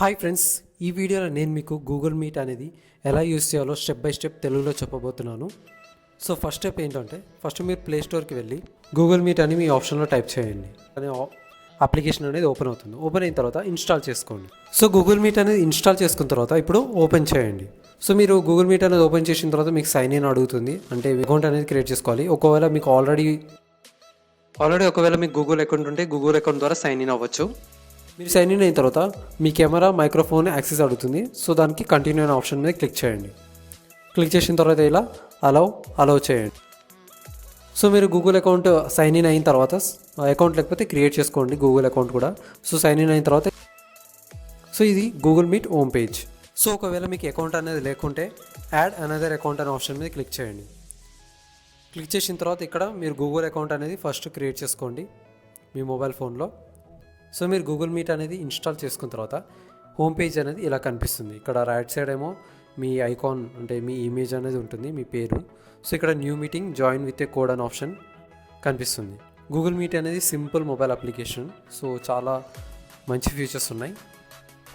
Hi friends, ఈ వీడియోలో నేను మీకు గూగుల్ మీట్ అనేది ఎలా యూస్ చేయాలో స్టెప్ బై స్టెప్ తెలుగులో చెప్పబోతున్నాను. సో ఫస్ట్ స్టెప్ ఏంటంటే, ఫస్ట్ మీరు ప్లే స్టోర్కి వెళ్ళి గూగుల్ మీట్ అని మీ ఆప్షన్లో టైప్ చేయండి. అనే అప్లికేషన్ అనేది ఓపెన్ అవుతుంది. ఓపెన్ అయిన తర్వాత ఇన్స్టాల్ చేసుకోండి. సో గూగుల్ మీట్ అనేది ఇన్స్టాల్ చేసుకున్న తర్వాత ఇప్పుడు ఓపెన్ చేయండి. సో మీరు గూగుల్ మీట్ అనేది ఓపెన్ చేసిన తర్వాత మీకు సైన్ ఇన్ అడుగుతుంది, అంటే అకౌంట్ అనేది క్రియేట్ చేసుకోవాలి. ఒకవేళ మీకు ఆల్రెడీ మీకు గూగుల్ అకౌంట్ ఉంటే గూగుల్ అకౌంట్ ద్వారా సైన్ ఇన్ అవ్వచ్చు. మీరు సైన్ ఇన్ అయిన తర్వాత మీ కెమెరా మైక్రోఫోన్ యాక్సెస్ అడుగుతుంది. సో దానికి కంటిన్యూ అనే ఆప్షన్ మీద క్లిక్ చేయండి. క్లిక్ చేసిన తర్వాత ఇలా అలౌ చేయండి. సో మీరు గూగుల్ అకౌంట్ సైన్ ఇన్ అయిన తర్వాత, అకౌంట్ లేకపోతే క్రియేట్ చేసుకోండి గూగుల్ అకౌంట్ కూడా. సో సైన్ ఇన్ అయిన తర్వాత సో ఇది Google meet home page. So ఒకవేళ మీకు అకౌంట్ అనేది లేకుంటే యాడ్ అనదర్ అకౌంట్ అనే ఆప్షన్ మీద క్లిక్ చేయండి. క్లిక్ చేసిన తర్వాత ఇక్కడ మీరు గూగుల్ అకౌంట్ అనేది ఫస్ట్ క్రియేట్ చేసుకోండి మీ మొబైల్ ఫోన్లో. సో మీరు గూగుల్ మీట్ అనేది ఇన్స్టాల్ చేసుకున్న తర్వాత హోమ్ పేజ్ అనేది ఇలా కనిపిస్తుంది. ఇక్కడ రైట్ సైడ్ ఏమో మీ ఐకాన్, అంటే మీ ఇమేజ్ అనేది ఉంటుంది, మీ పేరు. సో ఇక్కడ new meeting join with a code అనే ఆప్షన్ కనిపిస్తుంది. గూగుల్ మీట్ అనేది సింపుల్ మొబైల్ అప్లికేషన్. సో చాలా మంచి ఫీచర్స్ ఉన్నాయి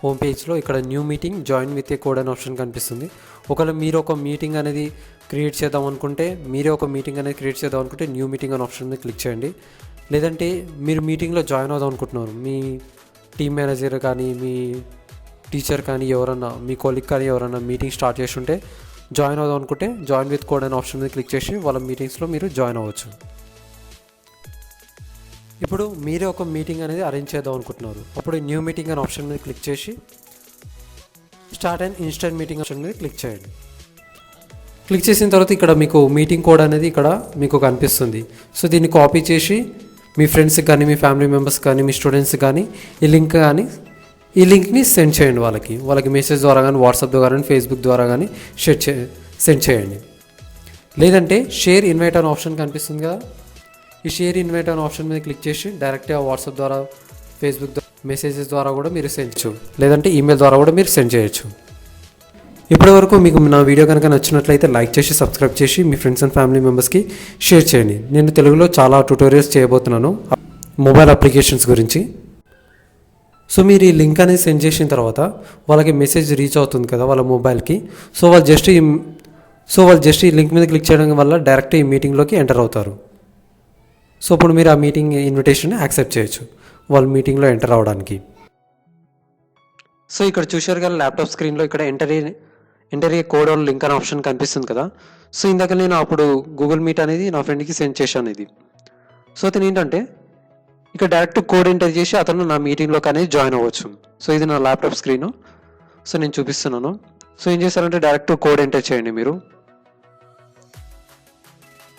హోమ్ పేజ్లో. ఇక్కడ new meeting join with a code అనే ఆప్షన్ కనిపిస్తుంది. ఒకవేళ మీరు ఒక మీటింగ్ అనేది క్రియేట్ చేద్దాం అనుకుంటే న్యూ మీటింగ్ అనే ఆప్షన్ మీద క్లిక్ చేయండి. లేదంటే మీరు మీటింగ్లో జాయిన్ అవుదాం అనుకుంటున్నారు, మీ టీమ్ మేనేజర్ కానీ, మీ టీచర్ కానీ, ఎవరన్నా మీ కొలీగ్ కానీ ఎవరన్నా మీటింగ్ స్టార్ట్ చేసి ఉంటే జాయిన్ అవుదాం అనుకుంటే జాయిన్ విత్ కోడ్ అనే ఆప్షన్ మీద క్లిక్ చేసి వాళ్ళ మీటింగ్స్లో మీరు జాయిన్ అవ్వచ్చు. ఇప్పుడు మీరే ఒక మీటింగ్ అనేది అరేంజ్ చేద్దాం అనుకుంటున్నారు, అప్పుడు న్యూ మీటింగ్ అనే ఆప్షన్ మీద క్లిక్ చేసి start and instant meeting option మీద క్లిక్ చేయండి. క్లిక్ చేసిన తర్వాత ఇక్కడ మీకు మీటింగ్ కోడ్ అనేది ఇక్కడ మీకు కనిపిస్తుంది. సో దీన్ని కాపీ చేసి మీ ఫ్రెండ్స్కి కానీ, మీ ఫ్యామిలీ మెంబర్స్ కానీ, మీ స్టూడెంట్స్కి కానీ ఈ లింక్ని సెండ్ చేయండి. వాళ్ళకి మెసేజ్ ద్వారా కానీ, వాట్సాప్ ద్వారా కానీ, ఫేస్బుక్ ద్వారా కానీ సెండ్ చేయండి. లేదంటే షేర్ ఇన్వైట్ అనే ఆప్షన్ కనిపిస్తుంది కదా, ఈ షేర్ ఇన్వైట్ అనే ఆప్షన్ మీద క్లిక్ చేసి డైరెక్ట్గా వాట్సాప్ ద్వారా, ఫేస్బుక్ ద్వారా, మెసేజెస్ ద్వారా కూడా మీరు సెండ్ చేయొచ్చు. లేదంటే ఈమెయిల్ ద్వారా కూడా మీరు సెండ్ చేయొచ్చు. ఇప్పటివరకు మీకు నా వీడియో కనుక నచ్చినట్లయితే లైక్ చేసి, సబ్స్క్రైబ్ చేసి మీ ఫ్రెండ్స్ అండ్ ఫ్యామిలీ మెంబర్స్కి షేర్ చేయండి. నేను తెలుగులో చాలా ట్యూటోరియల్స్ చేయబోతున్నాను మొబైల్ అప్లికేషన్స్ గురించి. సో మీరు ఈ లింక్ అనేది సెండ్ చేసిన తర్వాత వాళ్ళకి మెసేజ్ రీచ్ అవుతుంది కదా వాళ్ళ మొబైల్కి. సో వాళ్ళు జస్ట్ ఈ లింక్ మీద క్లిక్ చేయడం వల్ల డైరెక్ట్ ఈ మీటింగ్లోకి ఎంటర్ అవుతారు. సో ఇప్పుడు మీరు ఆ మీటింగ్ ఇన్విటేషన్ యాక్సెప్ట్ చేయొచ్చు వాళ్ళ మీటింగ్లో ఎంటర్ అవ్వడానికి. సో ఇక్కడ చూశారు కదా ల్యాప్టాప్ స్క్రీన్లో ఇక్కడ enter a code or link అనే ఆప్షన్ కనిపిస్తుంది కదా. సో ఇందాక నేను అప్పుడు గూగుల్ మీట్ అనేది నా ఫ్రెండ్కి సెండ్ చేశాను ఇది. సో అతను ఏంటంటే ఇక్కడ డైరెక్ట్ కోడ్ ఎంటర్ చేసి అతను నా మీటింగ్లోకి అనేది జాయిన్ అవ్వచ్చు. సో ఇది నా ల్యాప్టాప్ స్క్రీను. సో నేను చూపిస్తున్నాను. సో ఏం చేస్తారంటే డైరెక్ట్ కోడ్ ఎంటర్ చేయండి మీరు.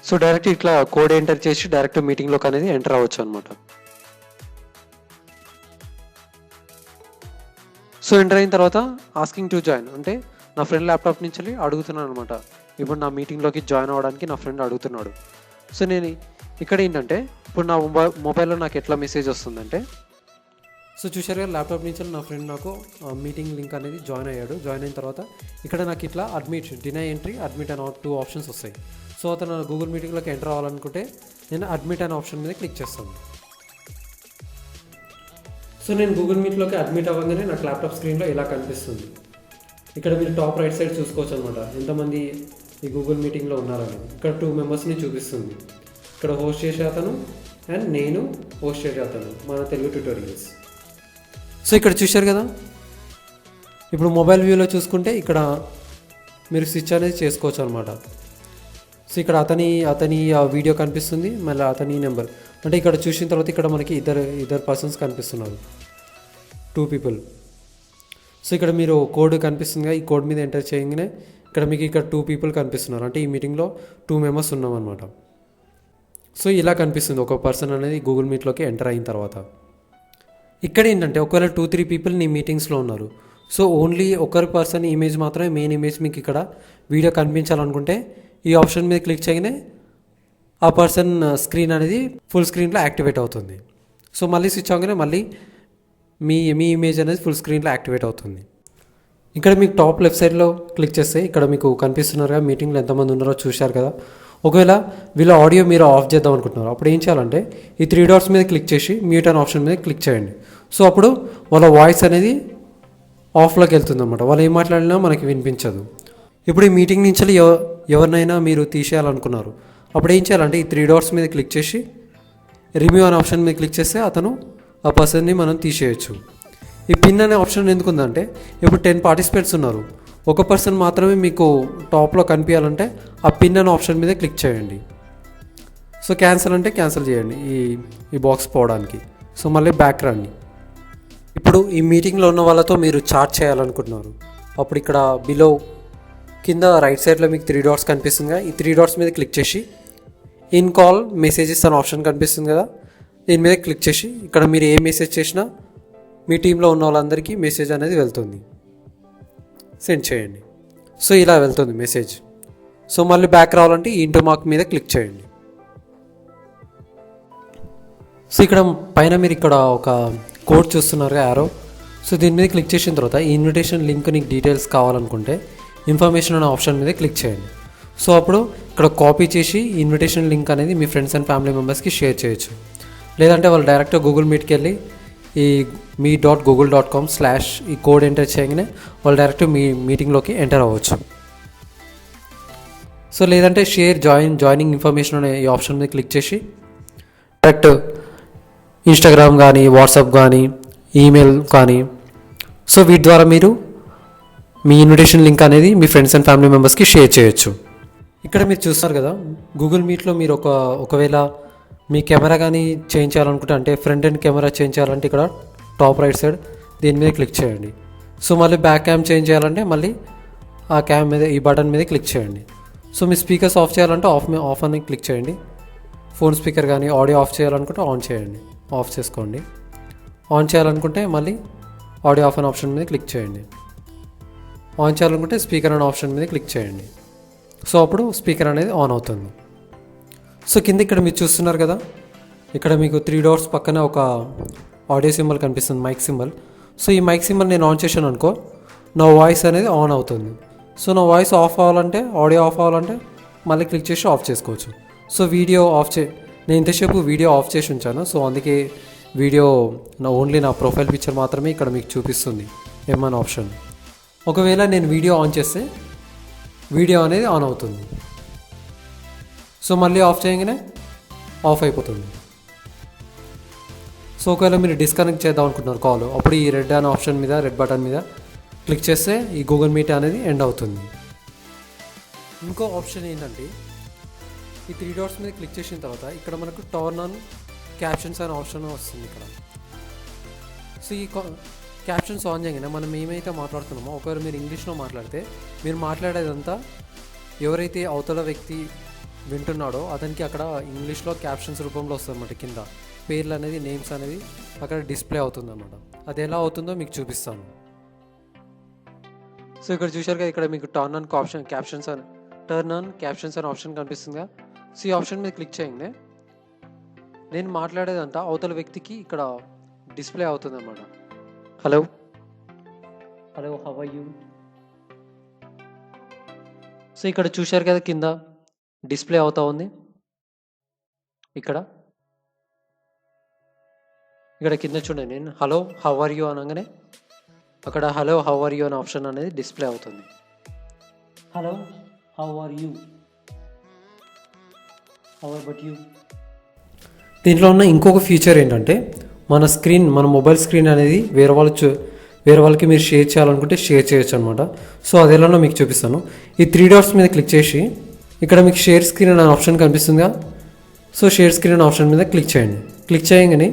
సో డైరెక్ట్ ఇట్లా కోడ్ ఎంటర్ చేసి డైరెక్ట్ మీటింగ్లోకి అనేది ఎంటర్ అవ్వచ్చు అనమాట. సో ఎంటర్ అయిన తర్వాత ఆస్కింగ్ టు జాయిన్, అంటే నా ఫ్రెండ్ ల్యాప్టాప్ నుంచి అడుగుతున్నాను అనమాట. ఇప్పుడు నా మీటింగ్లోకి జాయిన్ అవ్వడానికి నా ఫ్రెండ్ అడుగుతున్నాడు. సో నేను ఇక్కడ ఏంటంటే ఇప్పుడు నా మొబైల్లో నాకు ఎట్లా మెసేజ్ వస్తుందంటే, సో చూసారు కదా ల్యాప్టాప్ నుంచి నా ఫ్రెండ్ నాకు మీటింగ్ లింక్ అనేది జాయిన్ అయ్యాడు. జాయిన్ అయిన తర్వాత ఇక్కడ నాకు ఇట్లా డినై ఎంట్రీ, అడ్మిట్ అనే 2 ఆప్షన్స్ వస్తాయి. సో అతను గూగుల్ మీటింగ్లోకి ఎంటర్ అవ్వాలనుకుంటే నేను అడ్మిట్ అనే ఆప్షన్ మీద క్లిక్ చేస్తాను. సో నేను గూగుల్ మీట్లోకి అడ్మిట్ అవ్వగానే నాకు ల్యాప్టాప్ స్క్రీన్లో ఇలా కనిపిస్తుంది. ఇక్కడ మీరు టాప్ రైట్ సైడ్ చూసుకోవచ్చు అనమాట ఎంతమంది ఈ గూగుల్ మీటింగ్లో ఉన్నారని. ఇక్కడ 2 మెంబర్స్ని చూపిస్తుంది. ఇక్కడ హోస్ట్ చేసే అతను అండ్ నేను హోస్ట్ చేసే అతను, మన తెలుగు ట్యూటోరియల్స్. సో ఇక్కడ చూశారు కదా, ఇప్పుడు మొబైల్ వ్యూలో చూసుకుంటే ఇక్కడ మీరు స్విచ్ అనేది చేసుకోవచ్చు అనమాట. సో ఇక్కడ అతని వీడియో కనిపిస్తుంది, మళ్ళీ అతని నెంబర్. అంటే ఇక్కడ చూసిన తర్వాత ఇక్కడ మనకి ఇద్దరు పర్సన్స్ కనిపిస్తున్నారు, 2 పీపుల్. సో ఇక్కడ మీరు కోడ్ కనిపిస్తుందిగా, ఈ కోడ్ మీద ఎంటర్ చేయగానే ఇక్కడ 2 పీపుల్ కనిపిస్తున్నారు. అంటే ఈ మీటింగ్లో 2 మెంబర్స్ ఉన్నామన్నమాట. సో ఇలా కనిపిస్తుంది ఒక పర్సన్ అనేది గూగుల్ మీట్లోకి ఎంటర్ అయిన తర్వాత. ఇక్కడ ఏంటంటే ఒకవేళ 2-3 పీపుల్ నీ మీటింగ్స్లో ఉన్నారు. సో ఓన్లీ ఒకరి పర్సన్ ఇమేజ్ మాత్రమే, మెయిన్ ఇమేజ్ మీకు ఇక్కడ వీడియో కనిపించాలనుకుంటే ఈ ఆప్షన్ మీద క్లిక్ చేయగానే ఆ పర్సన్ స్క్రీన్ అనేది ఫుల్ స్క్రీన్లో యాక్టివేట్ అవుతుంది. సో మళ్ళీ స్విచ్ అవగానే మళ్ళీ మీ ఇమేజ్ అనేది ఫుల్ స్క్రీన్లో యాక్టివేట్ అవుతుంది. ఇక్కడ మీకు టాప్ లెఫ్ట్ సైడ్లో క్లిక్ చేస్తే ఇక్కడ మీకు కనిపిస్తున్నారుగా మీటింగ్లో ఎంతమంది ఉన్నారో చూశారు కదా. ఒకవేళ వీళ్ళ ఆడియో మీరు ఆఫ్ చేద్దాం అనుకుంటున్నారు, అప్పుడు ఏం చేయాలంటే ఈ 3 డాట్స్ మీద క్లిక్ చేసి మ్యూట్ అనే ఆప్షన్ మీద క్లిక్ చేయండి. సో అప్పుడు వాళ్ళ వాయిస్ అనేది ఆఫ్లోకి వెళ్తుంది అనమాట. వాళ్ళు ఏం మాట్లాడినా మనకి వినిపించదు. ఇప్పుడు ఈ మీటింగ్ నుంచి ఎవరినైనా మీరు తీసేయాలనుకున్నారు, అప్పుడు ఏం చేయాలంటే ఈ 3 డాట్స్ మీద క్లిక్ చేసి రిమూవ్ అనే ఆప్షన్ మీద క్లిక్ చేస్తే ఆ పర్సన్ని మనం తీసేయచ్చు. ఈ పిన్ అనే ఆప్షన్ ఎందుకు ఉందంటే, ఇప్పుడు 10 పార్టిసిపేట్స్ ఉన్నారు, ఒక పర్సన్ మాత్రమే మీకు టాప్లో కనిపించాలంటే ఆ పిన్ అనే ఆప్షన్ మీద క్లిక్ చేయండి. సో క్యాన్సిల్ అంటే క్యాన్సిల్ చేయండి ఈ బాక్స్ పోవడానికి. సో మళ్ళీ బ్యాక్ రండి. ఇప్పుడు ఈ మీటింగ్లో ఉన్న వాళ్ళతో మీరు చాట్ చేయాలనుకుంటున్నారు, అప్పుడు ఇక్కడ బిలో కింద రైట్ సైడ్లో మీకు 3 డాట్స్ కనిపిస్తుంది కదా, ఈ 3 డాట్స్ మీద క్లిక్ చేసి ఇన్ కాల్ మెసేజెస్ అనే ఆప్షన్ కనిపిస్తుంది కదా, దీని మీద క్లిక్ చేసి ఇక్కడ మీరు ఏ మెసేజ్ చేసినా మీ టీంలో ఉన్న వాళ్ళందరికీ మెసేజ్ అనేది వెళ్తుంది, సెండ్ చేయండి. సో ఇలా వెళ్తుంది మెసేజ్. సో మళ్ళీ బ్యాక్ రావాలంటే ఈ ఇంటూ మార్క్ మీద క్లిక్ చేయండి. సో ఇక్కడ పైన మీరు ఇక్కడ ఒక కోడ్ చూస్తున్నారు యారో. సో దీని మీద క్లిక్ చేసిన తర్వాత ఈ ఇన్విటేషన్ లింక్ నీకు డీటెయిల్స్ కావాలనుకుంటే ఇన్ఫర్మేషన్ అనే ఆప్షన్ మీద క్లిక్ చేయండి. సో అప్పుడు ఇక్కడ కాపీ చేసి ఇన్విటేషన్ లింక్ అనేది మీ ఫ్రెండ్స్ అండ్ ఫ్యామిలీ మెంబర్స్కి షేర్ చేయొచ్చు. లేదంటే వాళ్ళు డైరెక్ట్గా గూగుల్ మీట్కి వెళ్ళి ఈ meet.google.com/ ఈ కోడ్ ఎంటర్ చేయగానే వాళ్ళు డైరెక్ట్ మీ మీటింగ్లోకి ఎంటర్ అవ్వచ్చు. సో లేదంటే జాయినింగ్ ఇన్ఫర్మేషన్ అనే ఈ ఆప్షన్ మీద క్లిక్ చేసి డైరెక్ట్ ఇన్స్టాగ్రామ్ కానీ, వాట్సాప్ కానీ, ఈమెయిల్ కానీ, సో వీటి ద్వారా మీరు మీ ఇన్విటేషన్ లింక్ అనేది మీ ఫ్రెండ్స్ అండ్ ఫ్యామిలీ మెంబర్స్కి షేర్ చేయొచ్చు. ఇక్కడ మీరు చూస్తారు కదా, గూగుల్ మీట్లో మీరు ఒకవేళ మీ కెమెరా కానీ చేంజ్ చేయాలనుకుంటే, అంటే ఫ్రంట్ ఎండ్ కెమెరా చేంజ్ చేయాలంటే ఇక్కడ టాప్ రైట్ సైడ్ దీని మీద క్లిక్ చేయండి. సో మళ్ళీ బ్యాక్ క్యామ్ చేంజ్ చేయాలంటే మళ్ళీ ఆ క్యామ్ మీద ఈ బటన్ మీద క్లిక్ చేయండి. సో మీ స్పీకర్స్ ఆఫ్ చేయాలంటే ఆఫ్ అని క్లిక్ చేయండి. ఫోన్ స్పీకర్ కానీ ఆడియో ఆఫ్ చేయాలనుకుంటే ఆన్ చేయండి, ఆఫ్ చేసుకోండి. ఆన్ చేయాలనుకుంటే మళ్ళీ ఆడియో ఆఫ్ అనే ఆప్షన్ మీద క్లిక్ చేయండి. ఆన్ చేయాలనుకుంటే స్పీకర్ అనే ఆప్షన్ మీద క్లిక్ చేయండి. సో అప్పుడు స్పీకర్ అనేది ఆన్ అవుతుంది. సో కింద ఇక్కడ మీరు చూస్తున్నారు కదా, ఇక్కడ మీకు 3 డాట్స్ పక్కన ఒక ఆడియో సింబల్ కనిపిస్తుంది, మైక్ సింబల్. సో ఈ మైక్ సింబల్ నేను ఆన్ చేశాను అనుకో, నా వాయిస్ అనేది ఆన్ అవుతుంది. సో నా వాయిస్ ఆఫ్ అవ్వాలంటే, ఆడియో ఆఫ్ అవ్వాలంటే మళ్ళీ క్లిక్ చేసి ఆఫ్ చేసుకోవచ్చు. సో వీడియో నేను ఇంతసేపు వీడియో ఆఫ్ చేసి ఉంచాను. సో అందుకే వీడియో ఓన్లీ నా ప్రొఫైల్ పిక్చర్ మాత్రమే ఇక్కడ మీకు చూపిస్తుంది ఏమన్నా ఆప్షన్. ఒకవేళ నేను వీడియో ఆన్ చేస్తే వీడియో అనేది ఆన్ అవుతుంది. సో మళ్ళీ ఆఫ్ చేయగానే ఆఫ్ అయిపోతుంది. సో ఒకవేళ మీరు డిస్కనెక్ట్ చేద్దాం అనుకుంటున్నారు కాల్, అప్పుడు ఈ రెడ్ అనే ఆప్షన్ మీద, రెడ్ బటన్ మీద క్లిక్ చేస్తే ఈ గూగుల్ మీట్ అనేది ఎండ్ అవుతుంది. ఇంకో ఆప్షన్ ఏంటంటే, ఈ 3 డాట్స్ మీద క్లిక్ చేసిన తర్వాత ఇక్కడ మనకు టర్న్ ఆన్ క్యాప్షన్స్ అనే ఆప్షన్ వస్తుంది ఇక్కడ. సో ఈ క్యాప్షన్స్ ఆన్ చేయగానే మనం ఏమైతే మాట్లాడుతున్నామో, ఒకవేళ మీరు ఇంగ్లీష్లో మాట్లాడితే మీరు మాట్లాడేదంతా ఎవరైతే అవతల వ్యక్తి వింటున్నాడో అతనికి అక్కడ ఇంగ్లీష్లో క్యాప్షన్స్ రూపంలో వస్తుంది అన్నమాట. కింద పేర్లు అనేది, నేమ్స్ అనేది అక్కడ డిస్ప్లే అవుతుంది అన్నమాట. అది ఎలా అవుతుందో మీకు చూపిస్తాను. సో ఇక్కడ చూశారు కదా, ఇక్కడ మీకు టర్న్ ఆన్ క్యాప్షన్స్ అనే ఆప్షన్ కనిపిస్తుందిగా. సో ఈ ఆప్షన్ మీద క్లిక్ చేయగానే నేను మాట్లాడేదంతా అవతల వ్యక్తికి ఇక్కడ డిస్ప్లే అవుతుంది అన్నమాట. Hello, how are you. So ఇక్కడ చూశారు కదా, కింద డిస్ప్లే అవుతా ఉంది. ఇక్కడ కింద చూడండి, నేను హలో హౌ ఆర్ యూ అనగానే అక్కడ హలో హౌ ఆర్ యూ అనే ఆప్షన్ అనేది డిస్ప్లే అవుతుంది. Hello how are you, how about you. దీంట్లో ఉన్న ఇంకొక ఫీచర్ ఏంటంటే, మన మొబైల్ స్క్రీన్ అనేది వేరే వాళ్ళకి మీరు షేర్ చేయాలనుకుంటే షేర్ చేయొచ్చు అనమాట. సో అది ఎలానో మీకు చూపిస్తాను. ఈ 3 డాట్స్ మీద క్లిక్ చేసి ఇక్కడ మీకు షేర్ స్క్రీన్ అనే ఆప్షన్ కనిపిస్తుందిగా. సో షేర్ స్క్రీన్ అనే ఆప్షన్ మీద క్లిక్ చేయండి. క్లిక్ చేయగానే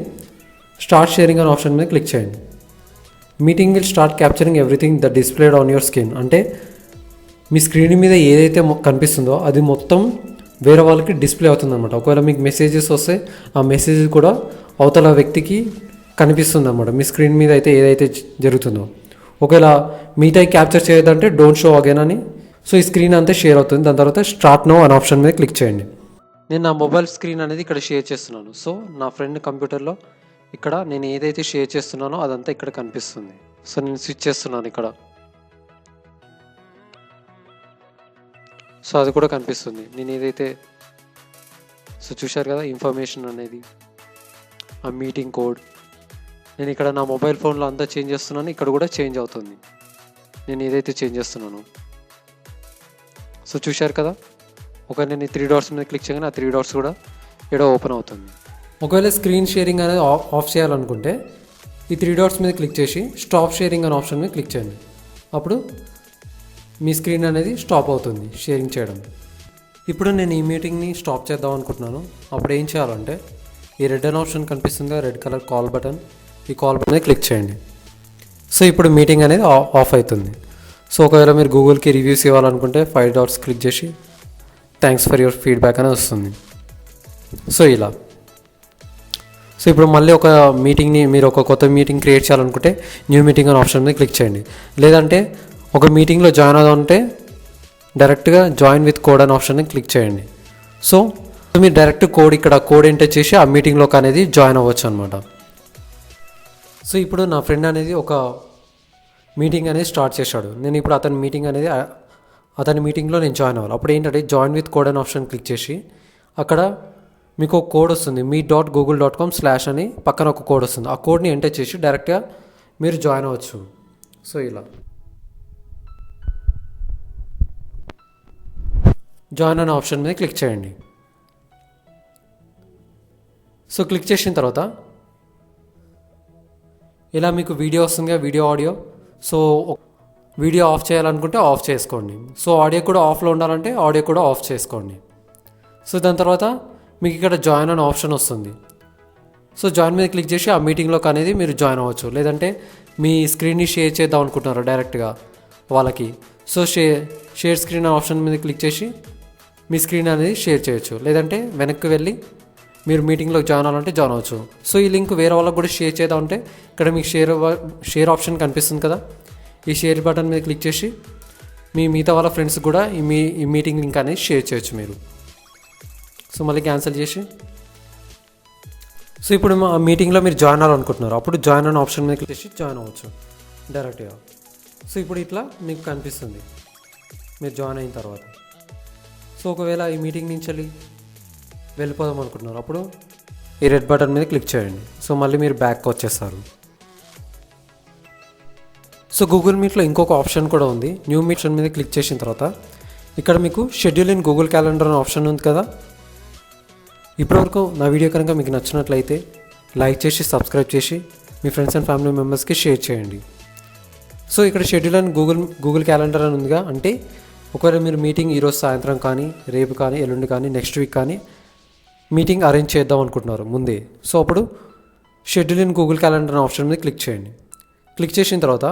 స్టార్ట్ షేరింగ్ అనే ఆప్షన్ మీద క్లిక్ చేయండి. Meeting will start capturing everything that displayed on your screen. అంటే మీ స్క్రీన్ మీద ఏదైతే కనిపిస్తుందో అది మొత్తం వేరే వాళ్ళకి డిస్ప్లే అవుతుంది అనమాట. ఒకవేళ మీకు మెసేజెస్ వస్తే ఆ మెసేజ్ కూడా అవతల వ్యక్తికి కనిపిస్తుంది అనమాట, మీ స్క్రీన్ మీద అయితే ఏదైతే జరుగుతుందో. ఒకవేళ మీతో క్యాప్చర్ చేయొద్దంటే డోంట్ షో అగైన్ అని. సో ఈ స్క్రీన్ అంతా షేర్ అవుతుంది. దాని తర్వాత స్టార్ట్ నౌ అనే ఆప్షన్ మీద క్లిక్ చేయండి. నేను నా మొబైల్ స్క్రీన్ అనేది ఇక్కడ షేర్ చేస్తున్నాను. సో నా ఫ్రెండ్ కంప్యూటర్లో ఇక్కడ నేను ఏదైతే షేర్ చేస్తున్నానో అదంతా ఇక్కడ కనిపిస్తుంది. సో నేను స్విచ్ చేస్తున్నాను ఇక్కడ. సో అది కూడా కనిపిస్తుంది నేను ఏదైతే. సో చూశారు కదా, ఇన్ఫర్మేషన్ అనేది, ఆ మీటింగ్ కోడ్, నేను ఇక్కడ నా మొబైల్ ఫోన్లో అంతా చేంజ్ చేస్తున్నాను, ఇక్కడ కూడా చేంజ్ అవుతుంది నేను ఏదైతే చేంజ్ చేస్తున్నానో. సో చూశారు కదా, నేను ఈ 3 డాట్స్ మీద క్లిక్ చేయగానే ఆ 3 డాట్స్ కూడా ఇక్కడ ఓపెన్ అవుతుంది. ఒకవేళ స్క్రీన్ షేరింగ్ అనేది ఆఫ్ చేయాలనుకుంటే ఈ 3 డాట్స్ మీద క్లిక్ చేసి స్టాప్ షేరింగ్ అనే ఆప్షన్ మీద క్లిక్ చేయండి. అప్పుడు మీ స్క్రీన్ అనేది స్టాప్ అవుతుంది షేరింగ్ చేయడం. ఇప్పుడు నేను ఈ మీటింగ్ని స్టాప్ చేద్దాం అనుకుంటున్నాను. అప్పుడు ఏం చేయాలంటే ఈ రెడ్ అనే ఆప్షన్ కనిపిస్తుంది, రెడ్ కలర్ కాల్ బటన్, ఈ కాల్ బటన్ మీద క్లిక్ చేయండి. సో ఇప్పుడు మీటింగ్ అనేది ఆఫ్ అవుతుంది. సో ఒకవేళ మీరు గూగుల్కి రివ్యూస్ ఇవ్వాలనుకుంటే 5 డాట్స్ క్లిక్ చేసి థ్యాంక్స్ ఫర్ యువర్ ఫీడ్బ్యాక్ అనేది వస్తుంది. సో ఇలా. సో ఇప్పుడు మళ్ళీ ఒక మీటింగ్ని మీరు ఒక కొత్త మీటింగ్ క్రియేట్ చేయాలనుకుంటే న్యూ మీటింగ్ అనే ఆప్షన్ మీద క్లిక్ చేయండి. లేదంటే ఒక మీటింగ్లో జాయిన్ అవుదామంటే డైరెక్ట్గా జాయిన్ విత్ కోడ్ అనే ఆప్షన్ని క్లిక్ చేయండి. సో మీరు డైరెక్ట్ ఇక్కడ కోడ్ ఎంటర్ చేసి ఆ మీటింగ్లోకి అనేది జాయిన్ అవ్వచ్చు అనమాట. సో ఇప్పుడు నా ఫ్రెండ్ అనేది ఒక మీటింగ్ అనేది స్టార్ట్ చేశాడు. నేను ఇప్పుడు అతని మీటింగ్లో నేను జాయిన్ అవ్వాలి. అప్పుడు ఏంటంటే జాయిన్ విత్ కోడ్ అనే ఆప్షన్ క్లిక్ చేసి అక్కడ మీకు ఒక కోడ్ వస్తుంది, meet.google.com/ అని పక్కన ఒక కోడ్ వస్తుంది. ఆ కోడ్ని ఎంటర్ చేసి డైరెక్ట్గా మీరు జాయిన్ అవ్వచ్చు. సో ఇలా జాయిన్ అనే ఆప్షన్ మీద క్లిక్ చేయండి. సో క్లిక్ చేసిన తర్వాత ఇలా మీకు వీడియో వస్తుంది, video audio. So video of చేయాలనుకుంటే ఆఫ్ చేసుకోండి. సో ఆడియో కూడా ఆఫ్లో ఉండాలంటే ఆడియో కూడా ఆఫ్ చేసుకోండి. సో దాని తర్వాత మీకు ఇక్కడ జాయిన్ అనే ఆప్షన్ వస్తుంది. సో జాయిన్ మీద క్లిక్ చేసి ఆ మీటింగ్లోకి అనేది మీరు జాయిన్ అవ్వచ్చు. లేదంటే మీ స్క్రీన్ని షేర్ చేద్దాం అనుకుంటున్నారు డైరెక్ట్గా వాళ్ళకి. సో షేర్ స్క్రీన్ ఆప్షన్ మీద క్లిక్ చేసి మీ స్క్రీన్ అనేది షేర్ చేయొచ్చు. లేదంటే వెనక్కి వెళ్ళి మీరు మీటింగ్లోకి జాయిన్ అవ్వాలంటే జాయిన్ అవ్వచ్చు. సో ఈ లింక్ వేరే వాళ్ళకి కూడా షేర్ చేద్దామంటే ఇక్కడ మీకు షేర్ ఆప్షన్ కనిపిస్తుంది కదా, ఈ షేర్ బటన్ మీద క్లిక్ చేసి మిగతా వాళ్ళ ఫ్రెండ్స్ కూడా ఈ మీటింగ్ లింక్ అనేది షేర్ చేయొచ్చు మీరు. సో మళ్ళీ క్యాన్సిల్ చేసి సో ఇప్పుడు మా మీటింగ్లో మీరు జాయిన్ అవ్వాలనుకుంటున్నారు. అప్పుడు జాయిన్ అనే ఆప్షన్ మీద క్లిక్ చేసి జాయిన్ అవ్వచ్చు డైరెక్ట్గా. సో ఇప్పుడు ఇట్లా మీకు కనిపిస్తుంది మీరు జాయిన్ అయిన తర్వాత. సో ఒకవేళ ఈ మీటింగ్ నుంచి వెళ్ళిపోదాం అనుకుంటున్నారు, అప్పుడు ఈ రెడ్ బటన్ మీద క్లిక్ చేయండి. సో మళ్ళీ మీరు బ్యాక్ వచ్చేస్తారు. సో గూగుల్ మీట్లో ఇంకొక ఆప్షన్ కూడా ఉంది. న్యూ మీట్ మీద క్లిక్ చేసిన తర్వాత ఇక్కడ మీకు షెడ్యూల్ ఇన్ గూగుల్ క్యాలెండర్ అనే ఆప్షన్ ఉంది కదా. ఇప్పటివరకు నా వీడియో కనుక మీకు నచ్చినట్లయితే లైక్ చేసి సబ్స్క్రైబ్ చేసి మీ ఫ్రెండ్స్ అండ్ ఫ్యామిలీ మెంబర్స్కి షేర్ చేయండి. సో ఇక్కడ షెడ్యూల్ అండ్ గూగుల్ క్యాలెండర్ అని ఉందిగా, అంటే ఒకవేళ మీరు మీటింగ్ ఈరోజు సాయంత్రం కానీ, రేపు కానీ, ఎల్లుండి కానీ, నెక్స్ట్ వీక్ కానీ మీటింగ్ అరేంజ్ చేద్దాం అనుకుంటున్నారు ముందే. సో అప్పుడు షెడ్యూల్ ఇన్ గూగుల్ క్యాలెండర్ అనే ఆప్షన్ మీద క్లిక్ చేయండి. క్లిక్ చేసిన తర్వాత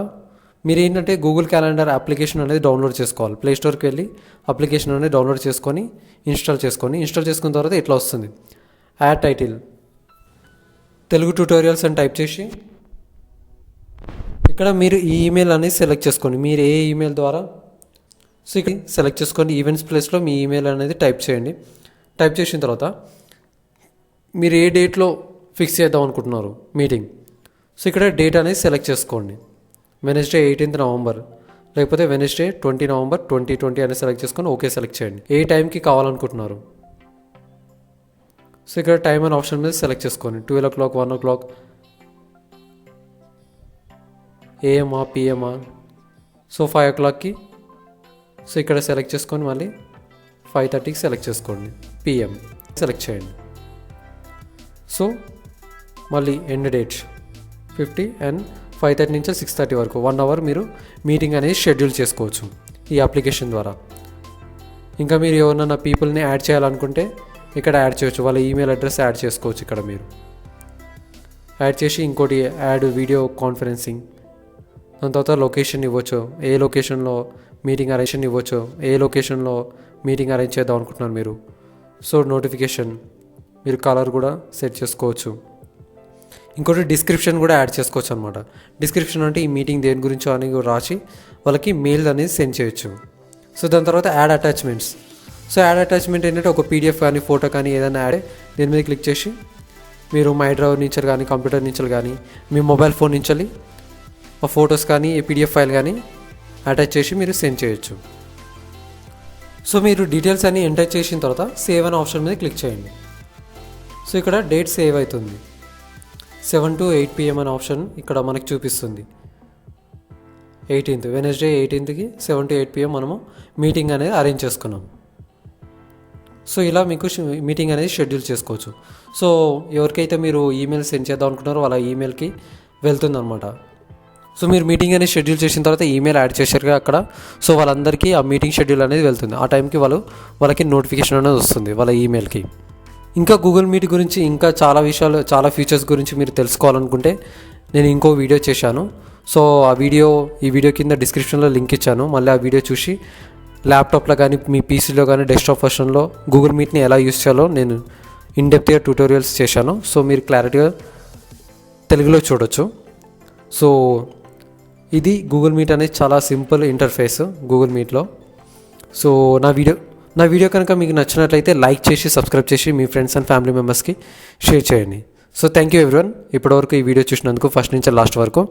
మీరు ఏంటంటే గూగుల్ క్యాలెండర్ అప్లికేషన్ అనేది డౌన్లోడ్ చేసుకోవాలి. ప్లే స్టోర్కి వెళ్ళి అప్లికేషన్ అనేది డౌన్లోడ్ చేసుకొని ఇన్స్టాల్ చేసుకున్న తర్వాత ఇట్లా వస్తుంది, యాడ్ టైటిల్ తెలుగు ట్యూటోరియల్స్ అని టైప్ చేసి ఇక్కడ మీరు ఈ ఈమెయిల్ అనేది సెలెక్ట్ చేసుకోండి. మీరు ఏ ఈమెయిల్ ద్వారా సో ఇక్కడ సెలెక్ట్ చేసుకోండి. ఈవెంట్స్ ప్లేస్లో మీ ఈమెయిల్ అనేది టైప్ చేయండి. టైప్ చేసిన తర్వాత మీరు ఏ డేట్లో ఫిక్స్ చేద్దాం అనుకుంటున్నారు మీటింగ్. సో ఇక్కడ డేట్ అనేది సెలెక్ట్ చేసుకోండి. వెనస్డే 18th నవంబర్, లేకపోతే వెనస్డే 20 నవంబర్ 2020 అని సెలెక్ట్ చేసుకొని ఓకే సెలెక్ట్ చేయండి. ఏ టైంకి కావాలనుకుంటున్నారు. సో ఇక్కడ టైం అనే ఆప్షన్ మీద సెలెక్ట్ చేసుకోండి. 12 o'clock, 1 o'clock, ఏఎంఆ, పిఎంఆ. సో 5 o'clockకి సో ఇక్కడ సెలెక్ట్ చేసుకొని మళ్ళీ 5:30కి సెలెక్ట్ చేసుకోండి. పిఎం సెలెక్ట్ చేయండి. సో మళ్ళీ ఎండ్ డేట్ 50 and 5:30 నుంచి 6:30 వరకు 1 hour మీరు మీటింగ్ అనేది షెడ్యూల్ చేసుకోవచ్చు ఈ అప్లికేషన్ ద్వారా. ఇంకా మీరు ఎవరినైనా పీపుల్ని యాడ్ చేయాలనుకుంటే ఇక్కడ యాడ్ చేయవచ్చు. వాళ్ళ ఈమెయిల్ అడ్రస్ యాడ్ చేసుకోవచ్చు. ఇక్కడ మీరు యాడ్ చేసి ఇంకోటి యాడ్ వీడియో కాన్ఫరెన్సింగ్, దాని తర్వాత లొకేషన్ ఇవ్వచ్చు. ఏ లొకేషన్లో మీటింగ్ అరేంజ్ ఇవ్వచ్చు, ఏ లొకేషన్లో మీటింగ్ అరేంజ్ చేద్దాం అనుకుంటున్నారు మీరు. సో నోటిఫికేషన్ మీరు కలర్ కూడా సెట్ చేసుకోవచ్చు. ఇంకోటి డిస్క్రిప్షన్ కూడా యాడ్ చేసుకోవచ్చు అనమాట. డిస్క్రిప్షన్ అంటే ఈ మీటింగ్ దేని గురించో అని రాసి వాళ్ళకి మెయిల్ అనేది సెండ్ చేయొచ్చు. సో దాని తర్వాత add attachments. So add attachment ఏంటంటే ఒక పీడిఎఫ్ కానీ, ఫోటో కానీ ఏదైనా యాడ్ దీని మీద క్లిక్ చేసి మీరు మై డ్రైవ్ నుంచి కానీ, కంప్యూటర్ నుంచి కానీ, మీ మొబైల్ ఫోన్ నుంచి ఆ ఫొటోస్ కానీ, ఈ పీడిఎఫ్ ఫైల్ కానీ అటాచ్ చేసి మీరు సెండ్ చేయొచ్చు. సో మీరు డీటెయిల్స్ అన్నీ ఎంటర్ చేసిన తర్వాత సేవ్ అనే ఆప్షన్ మీద క్లిక్ చేయండి. సో ఇక్కడ డేట్ సేవ్ అవుతుంది. 7 to 8 PM అనే ఆప్షన్ ఇక్కడ మనకు చూపిస్తుంది. 18th Wednesday 18th 7 to 8 PM మనము మీటింగ్ అనేది అరేంజ్ చేసుకున్నాం. సో ఇలా మీకు మీటింగ్ అనేది షెడ్యూల్ చేసుకోవచ్చు. సో ఎవరికైతే మీరు ఈమెయిల్ సెండ్ చేద్దాం అనుకుంటారో వాళ్ళ ఈమెయిల్కి వెళ్తుందన్నమాట. సో మీరు మీటింగ్ అనేది షెడ్యూల్ చేసిన తర్వాత ఈమెయిల్ యాడ్ చేశారుగా అక్కడ, సో వాళ్ళందరికీ ఆ మీటింగ్ షెడ్యూల్ అనేది వెళ్తుంది. ఆ టైంకి వాళ్ళకి నోటిఫికేషన్ అనేది వస్తుంది వాళ్ళ ఈమెయిల్కి. ఇంకా గూగుల్ మీట్ గురించి ఇంకా చాలా విషయాలు, చాలా ఫీచర్స్ గురించి మీరు తెలుసుకోవాలనుకుంటే నేను ఇంకో వీడియో చేశాను. సో ఈ వీడియో కింద డిస్క్రిప్షన్లో లింక్ ఇచ్చాను. మళ్ళీ ఆ వీడియో చూసి ల్యాప్టాప్లో కానీ మీ పీసీలో కానీ డెస్క్టాప్ వర్షన్లో గూగుల్ మీట్ని ఎలా యూస్ చేయాలో నేను ఇన్డెప్త్గా ట్యూటోరియల్స్ చేశాను. సో మీరు క్లారిటీగా తెలుగులో చూడొచ్చు. సో ఇది గూగుల్ మీట్ అనేది చాలా సింపుల్ ఇంటర్ఫేస్ గూగుల్ మీట్లో. సో నా వీడియో కనుక మీకు నచ్చినట్లయితే లైక్ చేసి సబ్స్క్రైబ్ చేసి మీ ఫ్రెండ్స్ అండ్ ఫ్యామిలీ మెంబర్స్కి షేర్ చేయండి. సో థ్యాంక్ యూ ఎవ్రీవన్, ఇప్పటివరకు ఈ వీడియో చూసినందుకు ఫస్ట్ నుంచి లాస్ట్ వరకు.